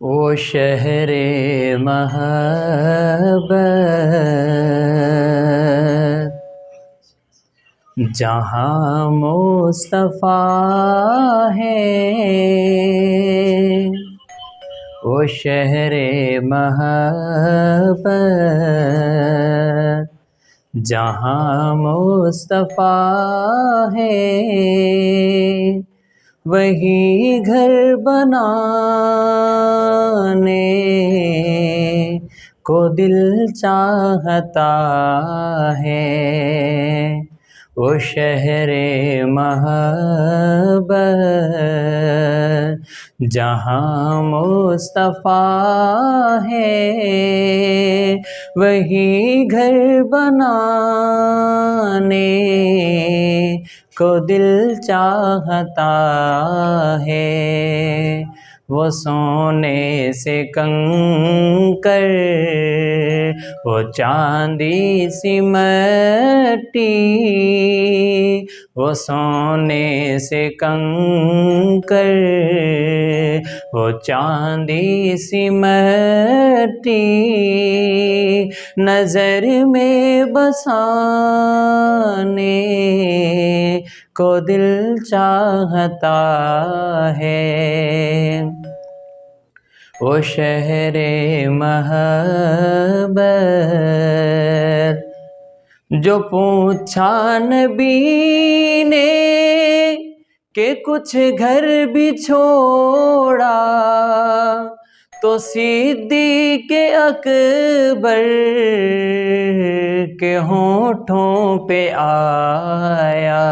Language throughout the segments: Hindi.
ओ शहरे महबत जहाँ मुस्तफ़ा है, ओ शहरे महबत जहाँ मुस्तफ़ा है, वही घर बनाने को दिल चाहता है। ओ शहरे महबत जहाँ मुस्तफ़ा है, वही घर बनाने को दिल चाहता है। वो सोने से कंकर, वो चांदी सी मट्टी, वो सोने से कंकर, वो चांदी सी मट्टी नजर में बसाने को दिल चाहता है। ओ शहरे महबत जो पूछा नबी ने कि कुछ घर भी छोड़ा, तो सिद्दीक़ अकबर के होठों पे आया।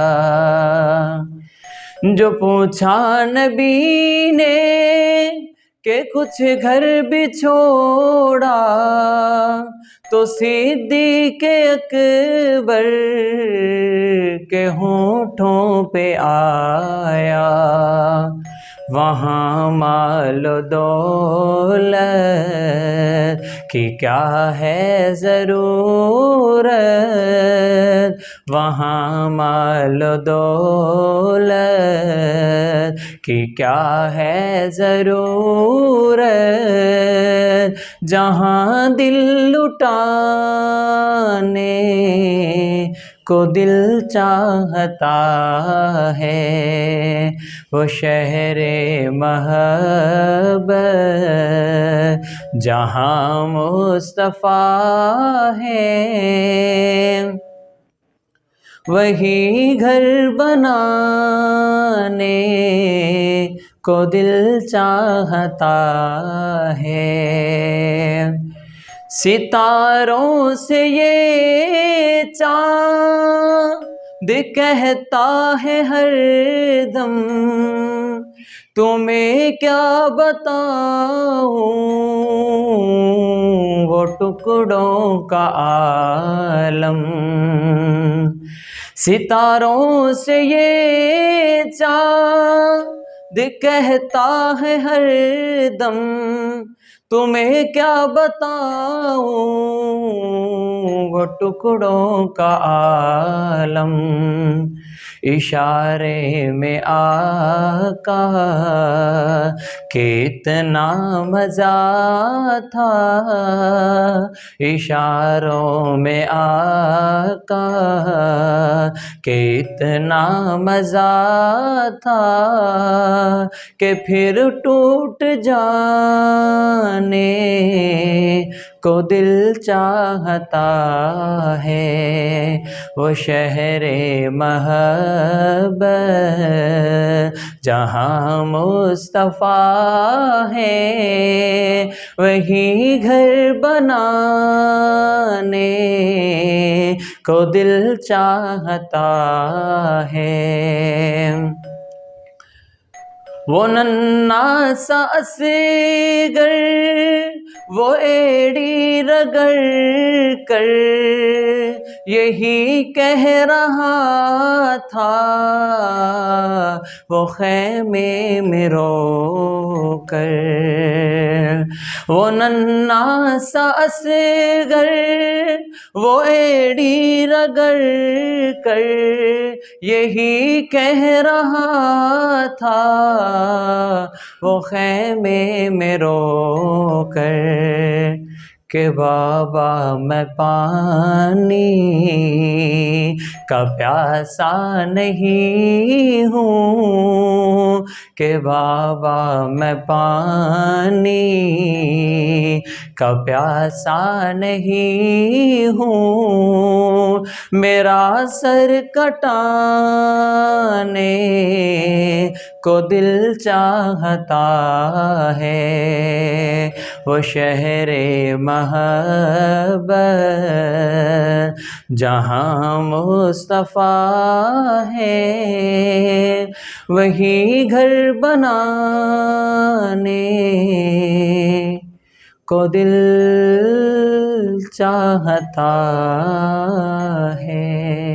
जो पूछा नबी ने कि कुछ घर भी छोड़ा, तो सिद्दीक़ अकबर के होठों पे आया। वहाँ माल दौलत की क्या है ज़रूरत, वहाँ माल दौलत की क्या है ज़रूरत, जहाँ दिल लुटाने को दिल चाहता है। वो शहरे महबत जहाँ मुस्तफ़ा है, वही घर बनाने को दिल चाहता है। सितारों से ये चाँद कहता है हर दम, तुम्हें क्या बताऊं वो टुकड़ों का आलम। सितारों से ये चाँद कहता है हर दम, तुम्हें क्या बताऊं वो टुकड़ों का आलम। इशारे में आका कितना मज़ा था, इशारों में आका कितना मज़ा था, कि फिर टूट जाने को दिल चाहता है। वो शहरे महबत जहाँ मुस्तफ़ा है, वही घर बनाने को दिल चाहता है। वो नन्हा सा असगर वो एड़ी रगड़ कर यही कह रहा था, वो ख़ैमे में रो कर। वो नन्हा सा असगर वो एड़ी रगड़ कर यही कह रहा था वो खैमे में रो कर कि बाबा मैं पानी का प्यासा नहीं हूँ, कि बाबा मैं पानी का प्यासा नहीं हूँ। मेरा सर कटाने को दिल चाहता है वो शहरे महब्बत जहाँ मुस्तफ़ा है, वही घर बनाने को दिल चाहता है।